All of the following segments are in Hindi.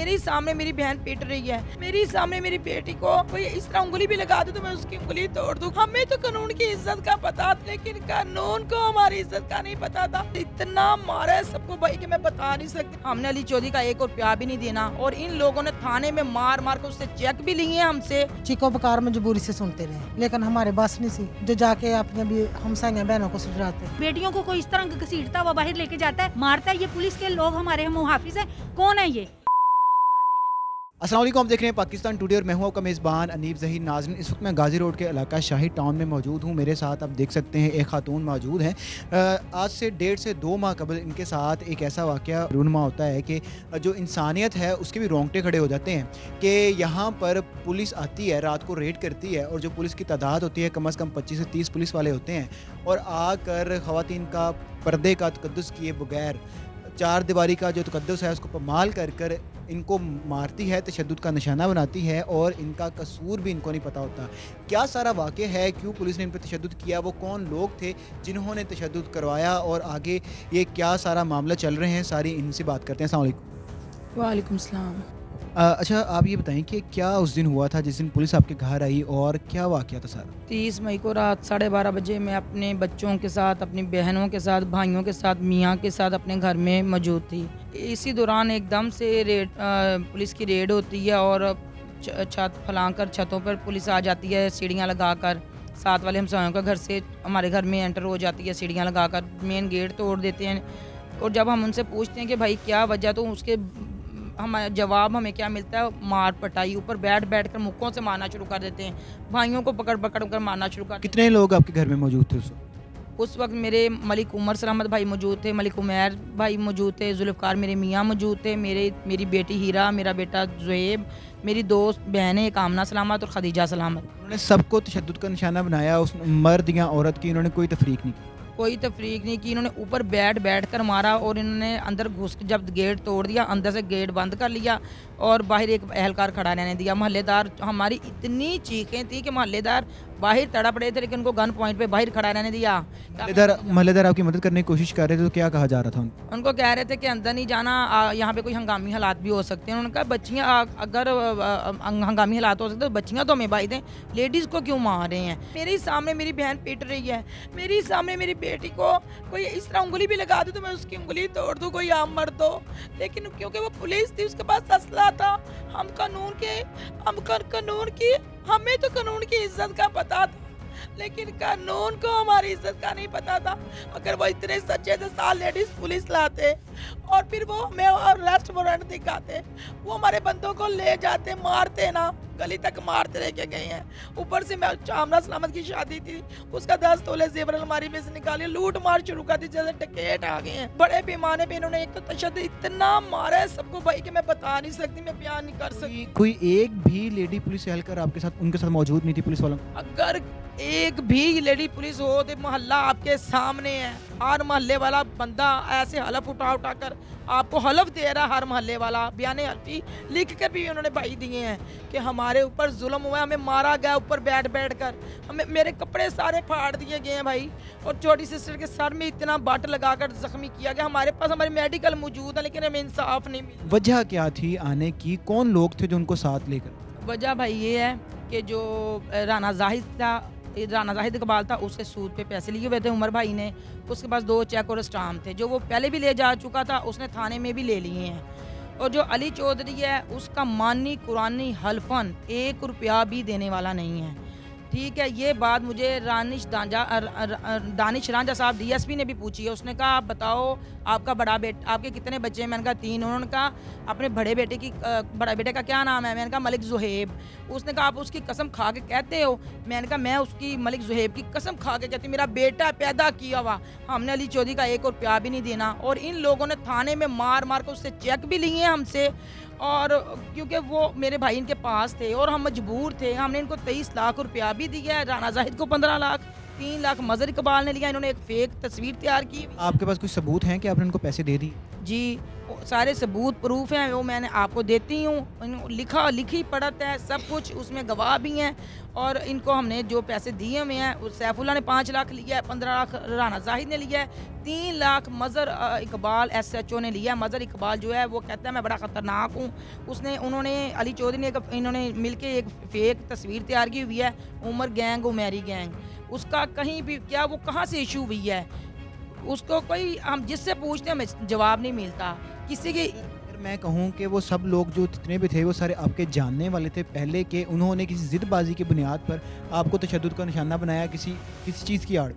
मेरे सामने मेरी बहन पीट रही है, मेरे सामने मेरी बेटी को कोई इस तरह उंगली भी लगा दे तो मैं उसकी उंगली तोड़ दूं। हमें तो कानून की इज्जत का पता, लेकिन कानून को हमारी इज्जत का नहीं पता था। इतना मारा है सबको भाई कि मैं बता नहीं सकती। हमने अली चौधरी का एक और प्यार भी नहीं देना, और इन लोगों ने थाने में मार मार कर उससे चेक भी लिए हमसे। चीखों पुकार मजबूरी से सुनते रहे, लेकिन हमारे बस नहीं सी जो जाके अपने भी हमसाया बहनों को सुलझाते। बेटियों को कोई इस तरह घसीटता हुआ बाहर लेके जाता है, मारता है। ये पुलिस के लोग हमारे मुहाफिज हैं। कौन है ये? अस्सलाम वालेकुम, आप देख रहे हैं पाकिस्तान टुडे और मैं हूं आपका मेज़बान अनीब ज़हीर। नाज़रीन, इस वक्त मैं गाज़ी रोड के इलाका शाही टाउन में मौजूद हूं। मेरे साथ आप देख सकते हैं एक खातून मौजूद हैं। आज से 1.5 से 2 माह कबल इनके साथ एक ऐसा वाक़या रूनुमा होता है कि जो इंसानियत है उसके भी रोंगटे खड़े हो जाते हैं कि यहाँ पर पुलिस आती है, रात को रेड करती है, और जो पुलिस की तादाद होती है कम से कम 25 से 30 पुलिस वाले होते हैं, और आकर ख़वातीन का पर्दे का तकद्दुस किए बगैर, चार दीवारी का जो तकद्दुस है उसको पमाल कर इनको मारती है, तशद्दुद का निशाना बनाती है, और इनका कसूर भी इनको नहीं पता होता। क्या सारा वाक़या है, क्यों पुलिस ने इन पर तशद्दुद किया, वो कौन लोग थे जिन्होंने तशद्दुद करवाया, और आगे ये क्या सारा मामला चल रहे हैं, सारी इनसे बात करते हैं। अस्सलाम वालेकुम। वालेकुम सलाम। अच्छा, आप ये बताएं कि क्या उस दिन हुआ था जिस दिन पुलिस आपके घर आई, और क्या वाक़या था सारा? 30 मई को रात 12:30 बजे मैं अपने बच्चों के साथ, अपनी बहनों के साथ, भाइयों के साथ, मियाँ के साथ अपने घर में मौजूद थी। इसी दौरान एकदम से पुलिस की रेड होती है, और छत फलांकर छतों पर पुलिस आ जाती है सीढ़ियाँ लगाकर। साथ वाले हमसायों का घर से हमारे घर में एंटर हो जाती है सीढ़ियाँ लगाकर, मेन गेट तोड़ देते हैं। और जब हम उनसे पूछते हैं कि भाई क्या वजह, तो उसके जवाब हमें क्या मिलता है, मार पटाई। ऊपर बैठ कर मुक्कों से मारना शुरू कर देते हैं, भाइयों को पकड़ कर मारना शुरू कर। कितने लोग आपके घर में मौजूद थे उस वक्त? मेरे मलिक उमर सलामत भाई मौजूद थे, मलिक उमैर भाई मौजूद थे, जुल्फ़कार मेरे मियाँ मौजूद थे, मेरी बेटी हीरा, मेरा बेटा ज़ुएब, मेरी 2 बहनें, एक आमना सलामत और खदीजा सलामत। उन्होंने सबको तशद्दुद का निशाना बनाया, उस मर्द या औरत की उन्होंने कोई तफरीक नहीं की? कोई तफरीक नहीं की। इन्होंने ऊपर बैठ कर मारा, और इन्होंने अंदर घुस, जब गेट तोड़ दिया, अंदर से गेट बंद कर लिया, और बाहर एक एहलकार खड़ा रहने दिया। मोहल्लेदार, हमारी इतनी चीखें थी कि मोहल्लेदार बाहर तड़प रहे थे, लेकिन उनको गन पॉइंट पे बाहर खड़ा रहने दिया। मोहल्लेदार आपकी मदद करने की कोशिश कर रहे थे, तो क्या कहा जा रहा था उनको? उनको कह रहे थे कि अंदर नहीं जाना, यहाँ पे कोई हंगामी हालात भी हो सकते हैं। उन्होंने कहा बच्चियाँ, अगर हंगामी हालात हो सकते तो बच्चियाँ तो हमें भाई दें, लेडीज़ को क्यों मार रहे हैं। मेरे सामने मेरी बहन पीट रही है, मेरे सामने मेरी बेटी को कोई इस तरह उंगली भी लगा दे तो मैं उसकी उंगली तोड़ दूँ, कोई आम मर दो। लेकिन क्योंकि वो पुलिस थी, उसके पास असला था, हम कानून की, हमें तो कानून की इज्जत का पता था, लेकिन कानून को हमारी इज्जत का नहीं पता था। अगर वो इतने सच्चे थे, 7 लेडीज पुलिस लाते और फिर वो हमें अरेस्ट वारंट दिखाते, वो हमारे बंदों को ले जाते, मारते ना, गली तक मारते रह के गए हैं। ऊपर से मैं आमना सलामत की शादी थी, उसका 10 तोले जेवर अलमारी में से निकाले, लूट मार शुरू कर दी, जैसे डकैत आ गए हैं। बड़े पैमाने पे इन्होंने एक तो तशद्दुद इतना मारा है सबको भाई कि मैं बता नहीं सकती, मैं बयान नहीं कर सकती। कोई एक भी लेडी पुलिस एहलकार आपके साथ, उनके साथ मौजूद नहीं थी पुलिस वालों? अगर एक भी लेडी पुलिस हो तो मोहल्ला आपके सामने है। हर मोहल्ले वाला बंदा ऐसे हलफ उठा कर आपको हलफ दे रहा, हर मोहल्ले वाला बयाने हल्फी लिख कर भी उन्होंने भाई दिए हैं कि हमारे ऊपर जुल्म हुआ, हमें मारा गया ऊपर बैठ कर, हमें मेरे कपड़े सारे फाड़ दिए गए हैं भाई, और छोटी सिस्टर के सर में इतना बट लगाकर जख्मी किया गया। हमारे पास हमारी मेडिकल मौजूद है, लेकिन हमें इंसाफ नहीं मिला। वजह क्या थी आने की, कौन लोग थे जो उनको साथ लेकर? वजह भाई ये है कि जो राना जाहिद इकबाल था, उससे सूद पे पैसे लिए हुए थे उमर भाई ने। उसके पास 2 चेक और स्टाम्प थे, जो वो पहले भी ले जा चुका था, उसने थाने में भी ले लिए हैं। और जो अली चौधरी है, उसका मानी कुरानी हल्फन 1 रुपया भी देने वाला नहीं है। ठीक है, ये बात मुझे दानिश रांझा साहब DSP ने भी पूछी है। उसने कहा आप बताओ आपका आपके कितने बच्चे हैं? मैंने कहा 3। उन्होंने कहा अपने बड़े बेटे का क्या नाम है? मैंने कहा मलिक ज़ुहैब। उसने कहा आप उसकी कसम खा के कहते हो? मैंने कहा मैं उसकी मलिक ज़ुहैब की कसम खा के कहती, मेरा बेटा पैदा किया हुआ, हमने अली चौधरी का 1 और प्यार भी नहीं देना। और इन लोगों ने थाने में मार कर उससे चेक भी लिए हमसे, और क्योंकि वो मेरे भाई इनके पास थे और हम मजबूर थे, हमने इनको 23 लाख रुपया भी दिया है। राना जाहिद को 15 लाख, 3 लाख मजहर इकबाल ने लिया। इन्होंने एक फेक तस्वीर तैयार की। आपके पास कुछ सबूत हैं कि आपने इनको पैसे दे दिए? जी सारे सबूत प्रूफ हैं, वो मैंने आपको देती हूँ। लिखी पढ़त है सब कुछ, उसमें गवाह भी हैं। और इनको हमने जो पैसे दिए हुए हैं, उस सैफुल्ला ने 5 लाख लिया है, 15 लाख राना जाहिद ने लिया है, 3 लाख मज़र इकबाल SHO ने लिया है। मज़र इकबाल जो है वो कहता है मैं बड़ा ख़तरनाक हूँ। उन्होंने अली चौधरी ने इन्होंने मिलके एक फेक तस्वीर तैयार की हुई है, उमर गैंग उमेरी गैंग। उसका कहीं भी क्या वो कहाँ से इशू हुई है, उसको कोई हम जिससे पूछते हैं हमें जवाब नहीं मिलता किसी की। अगर मैं कहूँ कि वो सब लोग जो जितने भी थे वो सारे आपके जानने वाले थे पहले के, उन्होंने किसी ज़िदबाजी की बुनियाद पर आपको तशद्दुद का निशाना बनाया किसी चीज़ की आड़?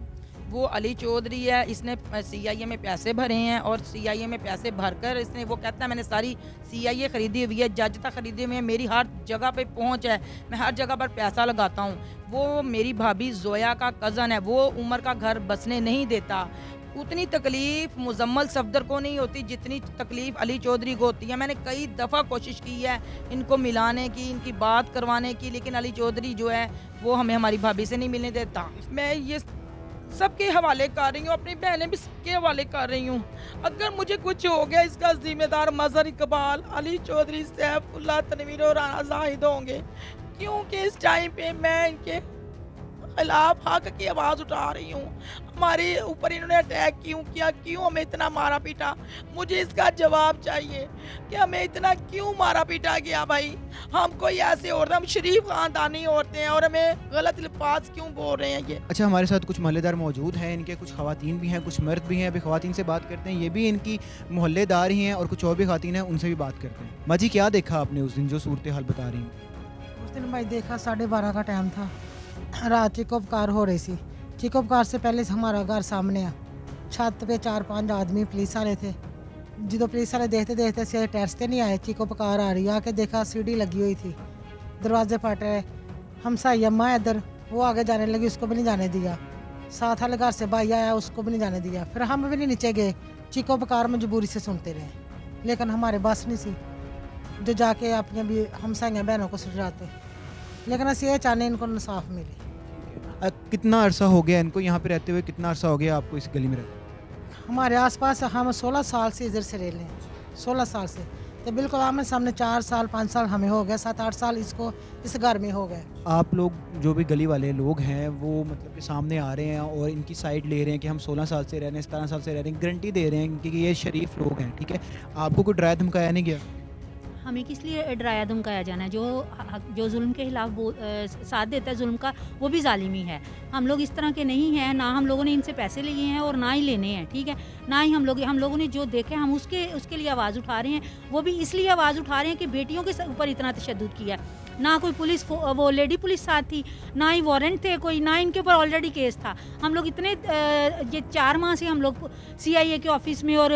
वो अली चौधरी है, इसने CIA में पैसे भरे हैं और CIA में पैसे भरकर इसने वो कहता है मैंने सारी CIA खरीदी हुई है, जज तक खरीदी हुई है, मेरी हर जगह पे पहुंच है, मैं हर जगह पर पैसा लगाता हूं। वो मेरी भाभी जोया का कज़न है, वो उमर का घर बसने नहीं देता। उतनी तकलीफ़ मुजम्मल सफदर को नहीं होती जितनी तकलीफ़ अली चौधरी को होती है। मैंने कई दफ़ा कोशिश की है इनको मिलाने की, इनकी बात करवाने की, लेकिन अली चौधरी जो है वो हमें हमारी भाभी से नहीं मिलने देता। मैं ये सबके हवाले कर रही हूँ, अपनी बहनें भी सबके हवाले कर रही हूँ। अगर मुझे कुछ हो गया इसका ज़िम्मेदार मज़हर इकबाल, अली चौधरी, सैफुल्ला, तनवीर और राना जाहिद होंगे, क्योंकि इस टाइम पे मैं इनके खिलाफ हक की आवाज़ उठा रही हूँ। हमारे ऊपर इन्होंने अटैक क्यों किया, क्यों हमें इतना मारा पीटा, मुझे इसका जवाब चाहिए कि हमें इतना क्यों मारा पीटा गया। भाई हम कोई ऐसे औरत, हम शरीफ ख़ानदानी औरतें हैं और हमें गलत अल्फाज क्यों बोल रहे हैं ये। अच्छा, हमारे साथ कुछ मोहल्लेदार मौजूद हैं, इनके कुछ ख़वातीन भी हैं, कुछ मर्द भी हैं। अभी ख़वातीन से बात करते हैं, ये भी इनकी मोहल्लेदार ही हैं और कुछ और भी ख़वातीन हैं, उनसे भी बात करते हैं। माँ जी, क्या देखा आपने उस दिन जो सूरत हाल बता रही हैं? उस दिन भाई देखा 12:30 का टाइम था, रात चिकोपकार हो रही थी। चिकोपकार से पहले से हमारा घर सामने है, छत पे 4-5 आदमी पुलिस वाले थे। जो पुलिस वाले देखते देखते से टैर्स पे नहीं आए, चिकोपकार आ रही, आके देखा सीढ़ी लगी हुई थी, दरवाजे फट रहे। हमसाई अम्मा इधर, वो आगे जाने लगी, उसको भी नहीं जाने दिया। साथ वाले घर से भाई आया, उसको भी नहीं जाने दिया। फिर हम भी नहीं नीचे गए, चिकोपकार मजबूरी से सुनते रहे, लेकिन हमारे बस नहीं सी जो जाके अपने भी हमसाइयाँ बहनों को सुलझाते। लेकिन असं ये चाहते इनको इंसाफ मिले। कितना अरसा हो गया इनको यहाँ पे रहते हुए, कितना अरसा हो गया आपको इस गली में रहते? हमारे आसपास हम 16 साल से इधर से रह रहे हैं, 16 साल से। तो बिल्कुल आमने सामने 4 साल 5 साल हमें हो गए, 7-8 साल इसको इस घर में हो गए। आप लोग जो भी गली वाले लोग हैं वो मतलब कि सामने आ रहे हैं और इनकी साइड ले रहे हैं कि हम 16 साल से रह रहे हैं, 17 साल से रह रहे हैं, गारंटी दे रहे हैं कि ये शरीफ लोग हैं, ठीक है। आपको कोई डराया धमकाया नहीं गया? हमें किस लिए डराया धमकाया जाना है? जो जुल्म के खिलाफ साथ देता है जुल्म का, वो भी जालिमी है। हम लोग इस तरह के नहीं हैं, ना हम लोगों ने इनसे पैसे लिए हैं और ना ही लेने हैं, ठीक है। ना ही हम लोगों ने जो देखे हम उसके लिए आवाज़ उठा रहे हैं। वो भी इसलिए आवाज़ उठा रहे हैं कि बेटियों के ऊपर इतना तशद्दुद किया। ना कोई पुलिस, वो लेडी पुलिस साथ थी, ना ही वारंट थे कोई, ना इनके ऊपर ऑलरेडी केस था। हम लोग इतने ये 4 माह से हम लोग CIA के ऑफिस में और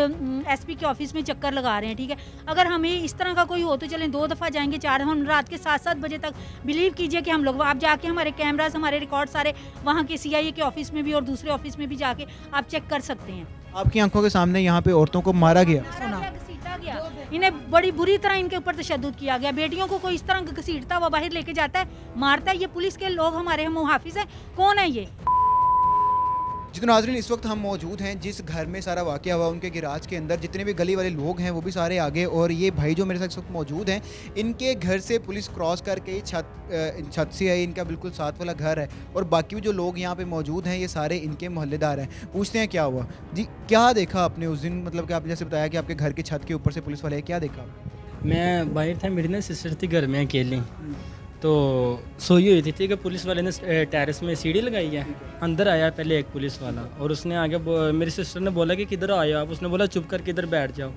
SP के ऑफिस में चक्कर लगा रहे हैं, ठीक है। अगर हमें इस तरह का कोई हो तो चलें 2 दफ़ा जाएंगे, 4 हम रात के 7-7 बजे तक। बिलीव कीजिए कि हम लोग, आप जाके हमारे कैमरास, हमारे रिकॉर्ड सारे वहाँ के CIA के ऑफिस में भी और दूसरे ऑफिस में भी जाके आप चेक कर सकते हैं। आपकी आंखों के सामने यहाँ पे औरतों को मारा गया, घसीटा गया, इन्हें बड़ी बुरी तरह इनके ऊपर तशद्दुद किया गया। बेटियों को कोई इस तरह घसीटता हुआ बाहर लेके जाता है, मारता है। ये पुलिस के लोग हमारे मुहाफिज हैं, कौन है ये? जी तो नाज़रीन, इस वक्त हम मौजूद हैं जिस घर में सारा वाक़या हुआ, उनके गिराज के अंदर जितने भी गली वाले लोग हैं वो भी सारे आगे, और ये भाई जो मेरे साथ इस वक्त मौजूद हैं, इनके घर से पुलिस क्रॉस करके छत से है, इनका बिल्कुल साथ वाला घर है, और बाकी भी जो लोग यहाँ पे मौजूद हैं ये सारे इनके मोहल्लेदार हैं। पूछते हैं क्या हुआ जी, क्या देखा आपने उस दिन? मतलब कि आपने जैसे बताया कि आपके घर की छत के ऊपर से पुलिस वाले, क्या देखा? मैं बाहर था, मेरी ना सिस्टर थी घर में अकेली, तो सोई हुई थी, ठीक है। पुलिस वाले ने टेरेस में सीढ़ी लगाई है, अंदर आया पहले एक पुलिस वाला, और उसने आगे मेरी सिस्टर ने बोला कि किधर आए आप? उसने बोला चुप करके इधर बैठ जाओ।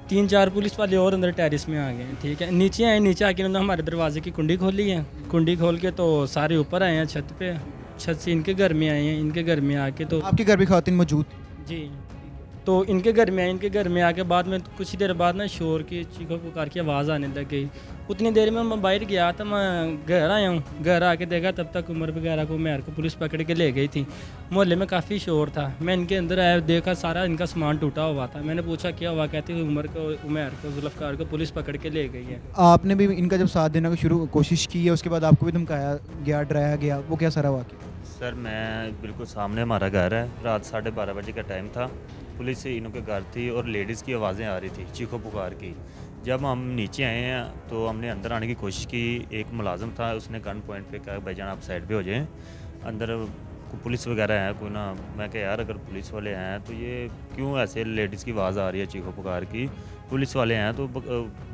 3-4 पुलिस वाले और अंदर टेरेस में आ गए, ठीक है। नीचे आए, नीचे आके उन्होंने हमारे दरवाजे की कुंडी खोली है। कुंडी खोल के तो सारे ऊपर आए हैं छत पे, छत से इनके घर में आए हैं। इनके घर में आके तो आपके घर भी ख़वातीन मौजूद? जी, तो इनके घर में आए। इनके घर में आके बाद में कुछ ही देर बाद ना शोर की, चीखों पुकार की आवाज़ आने लग गई। उतनी देर में मैं बाहर गया था, मैं घर आया हूँ। घर आके देखा तब तक उमर वगैरह को, मेहर को पुलिस पकड़ के ले गई थी। मोहल्ले में काफ़ी शोर था। मैं इनके अंदर आया, देखा सारा इनका सामान टूटा हुआ था। मैंने पूछा क्या हुआ? कहते हुए उमर को, उमर को, जुल्फ़कार को पुलिस पकड़ के ले गई है। आपने भी इनका जब साथ देने की कोशिश की है, उसके बाद आपको भी धमकाया गया, डराया गया, वो क्या सारा वाक़या? सर मैं बिल्कुल सामने हमारा घर है, रात 12:30 बजे का टाइम था। पुलिस इनों के घर थी और लेडीज़ की आवाज़ें आ रही थी चीखो पुकार की। जब हम नीचे आए हैं तो हमने अंदर आने की कोशिश की। एक मुलाजिम था, उसने गन पॉइंट पे कहा भाईजान आप साइड पे हो जाएं, अंदर पुलिस वगैरह है कोई ना। मैं कहा यार अगर पुलिस वाले हैं तो ये क्यों ऐसे लेडीज़ की आवाज़ आ रही है चीखो पुकार की, पुलिस वाले हैं तो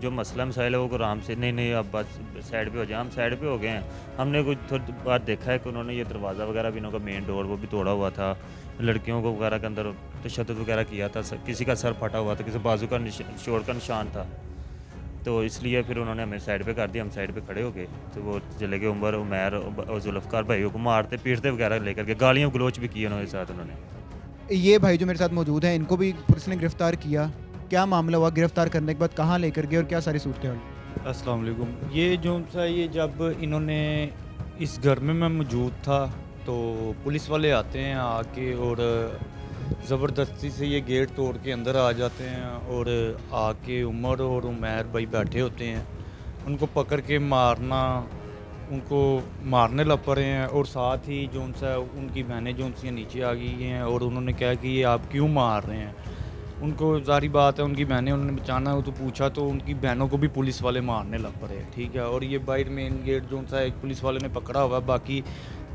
जो मसला मसाइल है वो आराम से नहीं अब बस साइड पे हो जाए। हम साइड पे हो गए हैं। हमने कुछ थोड़ी बार देखा है कि उन्होंने ये दरवाज़ा वगैरह भी इनका मेन डोर वो भी तोड़ा हुआ था, लड़कियों को वगैरह के अंदर तशद्दुद वगैरह किया था, किसी का सर फटा हुआ था, किसी बाजू का चोट का निशान था। तो इसलिए फिर उन्होंने हमें साइड पे कर दिया। हम साइड पे खड़े हो गए तो वो चले गए उमर उमैर और जुल्फ़कार भाइयों को मारते पीटते वगैरह लेकर के, गालियाँ गलोच भी की उन्होंने साथ। उन्होंने ये भाई जो मेरे साथ मौजूद हैं इनको भी पुलिस ने गिरफ्तार किया, क्या मामला हुआ? गिरफ्तार करने के बाद कहाँ लेकर गए और क्या सारी सूरत हाल? अस्सलाम वालेकुम। ये जो सा ये जब इन्होंने इस घर में मैं मौजूद था तो पुलिस वाले आते हैं आके और ज़बरदस्ती से ये गेट तोड़ के अंदर आ जाते हैं और आके उमर और उमैर भाई बैठे होते हैं, उनको पकड़ के उनको मारने लग पड़े हैं। और साथ ही जो सा उनकी बहनें जो सी नीचे आ गई हैं और उन्होंने कहा कि ये आप क्यों मार रहे हैं। उनको ज़ाहिर बात है उनकी बहनें उन्होंने बचाना हो तो पूछा तो उनकी बहनों को भी पुलिस वाले मारने लग पड़े, ठीक है। और ये बाहर मेन गेट जो सा एक पुलिस वाले ने पकड़ा हुआ है, बाकी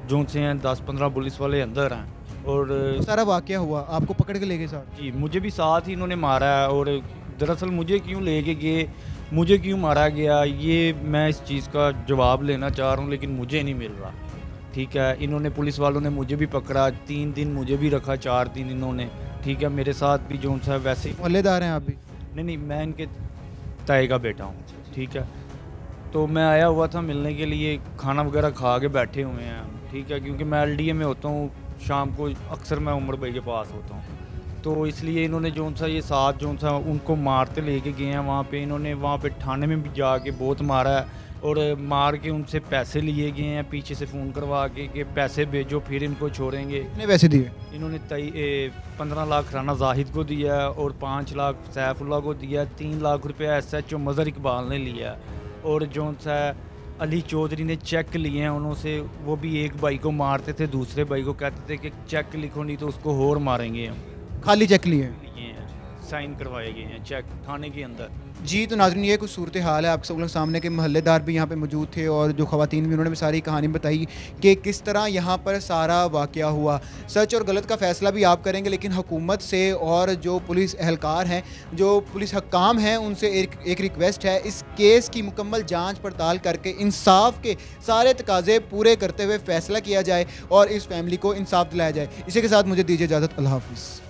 जो से हैं 10-15 पुलिस वाले अंदर हैं। और सारा वाकया हुआ, आपको पकड़ के ले गए साथ? जी, मुझे भी साथ ही इन्होंने मारा है। और दरअसल मुझे क्यों लेके गए, मुझे क्यों मारा गया, ये मैं इस चीज़ का जवाब लेना चाह रहा हूँ लेकिन मुझे नहीं मिल रहा, ठीक है। इन्होंने पुलिस वालों ने मुझे भी पकड़ा, 3 दिन मुझे भी रखा, 4 दिन इन्होंने, ठीक है। मेरे साथ भी जो सा वैसे मोहल्लेदार हैं आप भी? नहीं, मैं इनके ताए का बेटा हूँ, ठीक है। तो मैं आया हुआ था मिलने के लिए, खाना वगैरह खा के बैठे हुए हैं, ठीक है। क्योंकि मैं LDA में होता हूँ, शाम को अक्सर मैं उमर भाई के पास होता हूँ, तो इसलिए इन्होंने जो सा ये साथ जो सा उनको मारते लेके गए हैं वहाँ पे। इन्होंने वहाँ पे थाने में भी जाके बहुत मारा है और मार के उनसे पैसे लिए गए हैं, पीछे से फ़ोन करवा के कि पैसे भेजो फिर इनको छोड़ेंगे। कितने पैसे दिए? इन्होंने 15 लाख राना जाहिद को दिया है और 5 लाख सैफुल्ला को दिया है, 3 लाख रुपया SHO मज़हर इकबाल ने लिया है। और जो सा अली चौधरी ने चेक लिए हैं उन्होंने, वो भी एक भाई को मारते थे, दूसरे भाई को कहते थे कि चेक लिखो नहीं तो उसको और मारेंगे हम। खाली चेक लिए? साइन करवाए गए हैं चेक थाने के अंदर। जी, तो नाज़रीन ये कुछ सूरत हाल है आप सब लोग सामने के। मोहल्लेदार भी यहाँ पे मौजूद थे और जो ख़वातीन भी, उन्होंने भी सारी कहानी बताई कि किस तरह यहाँ पर सारा वाक़या हुआ। सच और गलत का फ़ैसला भी आप करेंगे, लेकिन हुकूमत से और जो पुलिस एहलकार हैं, जो पुलिस हक्काम हैं, उनसे एक रिक्वेस्ट है, इस केस की मुकम्मल जाँच पड़ताल करके इंसाफ के सारे तकाज़े पूरे करते हुए फ़ैसला किया जाए और इस फैमिली को इंसाफ दिलाया जाए। इसी के साथ मुझे दीजिए इजाज़त। अल्लाह हाफ़िज़।